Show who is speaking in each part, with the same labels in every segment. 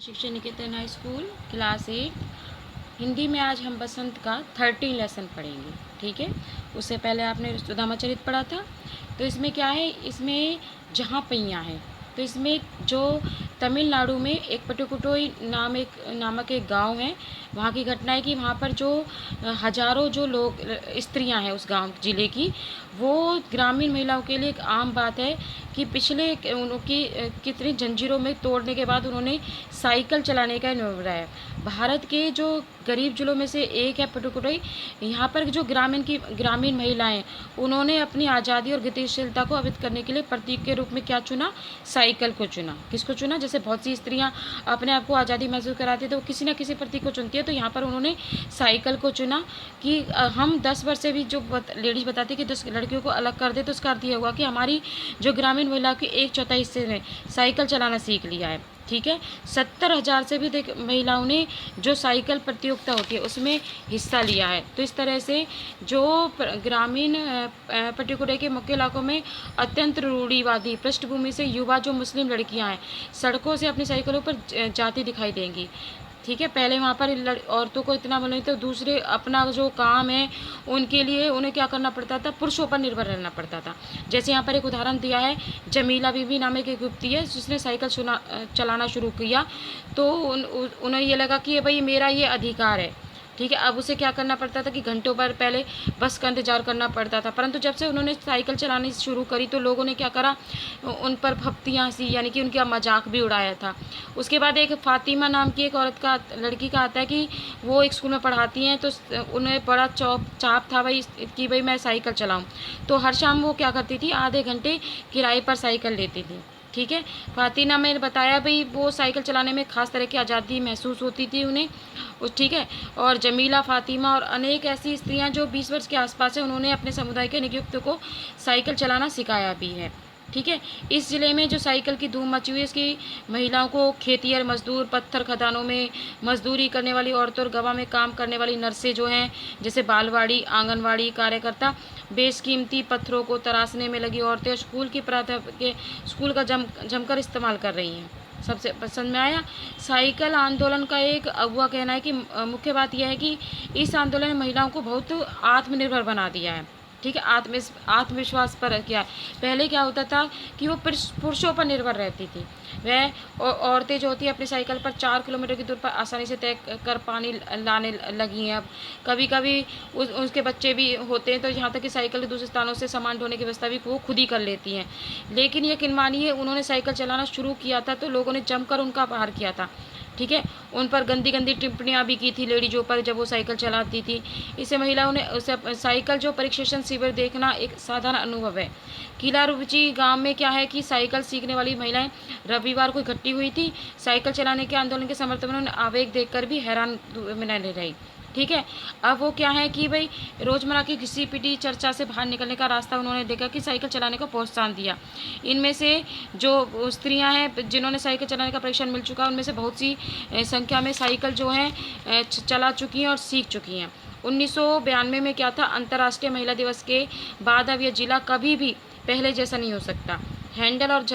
Speaker 1: शिक्षा निकेतन high school class 8 Hindi में आज हम बसंत का 13 लेसन पढ़ेंगे। ठीक है, उससे पहले आपने सुदामाचरित पढ़ा था। तो इसमें क्या है, इसमें जहाँ पैया है, तो इसमें जो तमिलनाडु में एक पटुकुटोई नामक एक गांव है, वहाँ की घटना है कि वहाँ पर जो हजारों जो लोग स्त्रियां हैं उस गांव ज़िले की, वो ग्रामीण महिलाओं के लिए एक आम बात है कि पिछले उनकी कितनी जंजीरों में तोड़ने के बाद उन्होंने साइकिल चलाने का निर्णय है। भारत के जो गरीब जिलों में से एक है पटुकोट्टई। यहाँ पर जो ग्रामीण महिलाएं, उन्होंने अपनी आज़ादी और गतिशीलता को अवैध करने के लिए प्रतीक के रूप में क्या चुना? साइकिल को चुना। किसको चुना? जैसे बहुत सी स्त्रियां अपने आप को आज़ादी महसूस कराती है तो किसी न किसी प्रतीक को चुनती है, तो यहाँ पर उन्होंने साइकिल को चुना कि हम 10 वर्ष से भी जो लेडीज़ बताती है कि 10 लड़कियों को अलग कर दे, तो उसका अर्थ यह हुआ कि हमारी जो ग्रामीण महिलाओं की 1/4 हिस्से ने साइकिल चलाना सीख लिया है। ठीक है, 70,000 से भी महिलाओं ने जो साइकिल प्रतियोगिता होती है उसमें हिस्सा लिया है। तो इस तरह से जो ग्रामीण पट्टिकोटे के मुख्य इलाकों में अत्यंत रूढ़िवादी पृष्ठभूमि से युवा जो मुस्लिम लड़कियां हैं, सड़कों से अपनी साइकिलों पर जाती दिखाई देंगी। ठीक है, पहले वहाँ पर औरतों को इतना नहीं, तो दूसरे अपना जो काम है उनके लिए उन्हें क्या करना पड़ता था? पुरुषों पर निर्भर रहना पड़ता था। जैसे यहाँ पर एक उदाहरण दिया है, जमीला बीबी नामक एक युवती है जिसने साइकिल चलाना शुरू किया, तो उन्हें ये लगा कि भाई मेरा ये अधिकार है। ठीक है, अब उसे क्या करना पड़ता था कि घंटों पर पहले बस का इंतजार करना पड़ता था, परंतु जब से उन्होंने साइकिल चलानी शुरू करी तो लोगों ने क्या करा? उन पर फप्तियाँ सी, यानी कि उनका मजाक भी उड़ाया था। उसके बाद एक फातिमा नाम की एक औरत का लड़की का आता है कि वो एक स्कूल में पढ़ाती हैं, तो उन्हें बड़ा चाप था भाई कि भाई मैं साइकिल चलाऊँ। तो हर शाम वो क्या करती थी? आधे घंटे किराए पर साइकिल लेती थी। ठीक है, फातिमा ने बताया भाई वो साइकिल चलाने में ख़ास तरह की आज़ादी महसूस होती थी उन्हें। ठीक है, और जमीला, फातिमा और अनेक ऐसी स्त्रियां जो 20 वर्ष के आसपास है, उन्होंने अपने समुदाय के नियुक्त को साइकिल चलाना सिखाया भी है। ठीक है, इस ज़िले में जो साइकिल की धूम मची हुई है, इसकी महिलाओं को खेतिहर मजदूर, पत्थर खदानों में मजदूरी करने वाली औरतों और गवा में काम करने वाली नर्सें जो हैं, जैसे बालवाड़ी, आंगनवाड़ी कार्यकर्ता, बेशकीमती पत्थरों को तराशने में लगी औरतें, स्कूल का जमकर इस्तेमाल कर रही हैं। सबसे पसंद में आया साइकिल आंदोलन का एक अगुआ कहना है कि मुख्य बात यह है कि इस आंदोलन ने महिलाओं को बहुत आत्मनिर्भर बना दिया है। ठीक है, आत्मविश्वास पर क्या, पहले क्या होता था कि वो पुरुषों पर निर्भर रहती थी। वह औरतें जो होती है अपनी साइकिल पर 4 किलोमीटर की दूर पर आसानी से तय कर पानी लाने लगी हैं। अब कभी कभी उसके बच्चे भी होते हैं, तो यहाँ तक कि साइकिल दूसरे स्थानों से सामान ढोने की व्यवस्था भी वो खुद ही कर लेती हैं। लेकिन यकीन मानिए, उन्होंने साइकिल चलाना शुरू किया था तो लोगों ने जमकर उनका प्रहार किया था। ठीक है, उन पर गंदी गंदी टिप्पणियाँ भी की थी लेडीजों पर जब वो साइकिल चलाती थी। इससे महिलाओं ने उसे साइकिल जो परीक्षण शिविर देखना एक साधारण अनुभव है। किला रुचि गांव में क्या है कि साइकिल सीखने वाली महिलाएं रविवार को इकट्ठी हुई थी। साइकिल चलाने के आंदोलन के समर्थन में उन्होंने आवेग देखकर भी हैरान नहीं रही। ठीक है, अब वो क्या है कि भाई रोज़मर्रा की घिसी पिटी चर्चा से बाहर निकलने का रास्ता उन्होंने देखा कि साइकिल चलाने को प्रोत्साहन दिया। इनमें से जो स्त्रियां हैं जिन्होंने साइकिल चलाने का परीक्षण मिल चुका है, उनमें से बहुत सी संख्या में साइकिल जो है चला चुकी हैं और सीख चुकी हैं। 1992 में क्या था? अंतर्राष्ट्रीय महिला दिवस के बाद अब यह जिला कभी भी पहले जैसा नहीं हो सकता। हैंडल और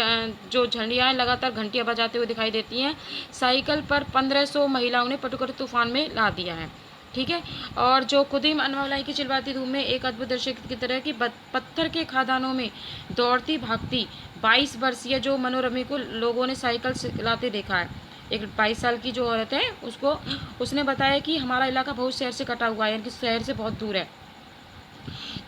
Speaker 1: जो झंडियाँ लगातार घंटियाँ बजाते हुए दिखाई देती हैं। साइकिल पर 1500 महिलाओं ने पटुकोट्टई तूफान में ला दिया है। ठीक है, और जो कुदीम अनमोलाई की चिलवाती धूप में एक अद्भुत दृश्य की तरह की पत्थर के खदानों में दौड़ती भागती 22 वर्षीय जो मनोरमी को लोगों ने साइकिल चलाते देखा है। एक 22 साल की जो औरत है उसने बताया कि हमारा इलाका बहुत शहर से कटा हुआ है, यानी कि शहर से बहुत दूर है।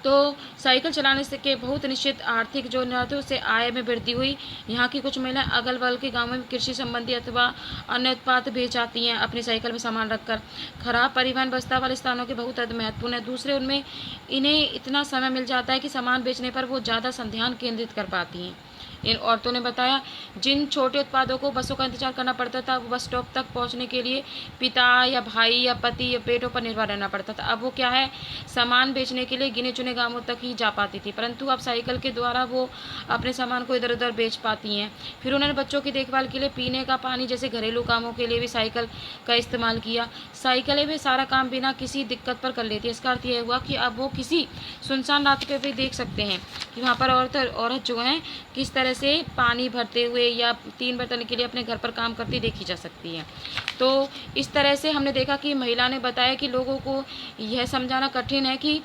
Speaker 1: तो साइकिल चलाने से के बहुत निश्चित आर्थिक जो थे उससे आय में वृद्धि हुई। यहाँ की कुछ महिलाएं अगल बगल के गाँव में कृषि संबंधी अथवा अन्य उत्पाद बेच आती हैं अपनी साइकिल में सामान रखकर। खराब परिवहन व्यवस्था वाले स्थानों के बहुत महत्वपूर्ण है। दूसरे उनमें इन्हें इतना समय मिल जाता है कि सामान बेचने पर वो ज़्यादा ध्यान केंद्रित कर पाती हैं। इन औरतों ने बताया जिन छोटे उत्पादों को बसों का इंतजार करना पड़ता था, बस स्टॉप तक पहुंचने के लिए पिता या भाई या पति या बेटों पर निर्भर रहना पड़ता था। अब वो क्या है, सामान बेचने के लिए गिने चुने गांवों तक ही जा पाती थी, परंतु अब साइकिल के द्वारा वो अपने सामान को इधर उधर बेच पाती हैं। फिर उन्होंने बच्चों की देखभाल के लिए पीने का पानी जैसे घरेलू कामों के लिए भी साइकिल का इस्तेमाल किया। साइकिलें भी सारा काम बिना किसी दिक्कत पर कर लेती है। इसका अर्थ यह हुआ कि अब वो किसी सुनसान रास्ते पे भी देख सकते हैं कि वहाँ पर औरत जो हैं किस तरह तरह से पानी भरते हुए या 3 बर्तन के लिए अपने घर पर काम करती देखी जा सकती हैं। तो इस तरह से हमने देखा कि महिला ने बताया कि लोगों को यह समझाना कठिन है कि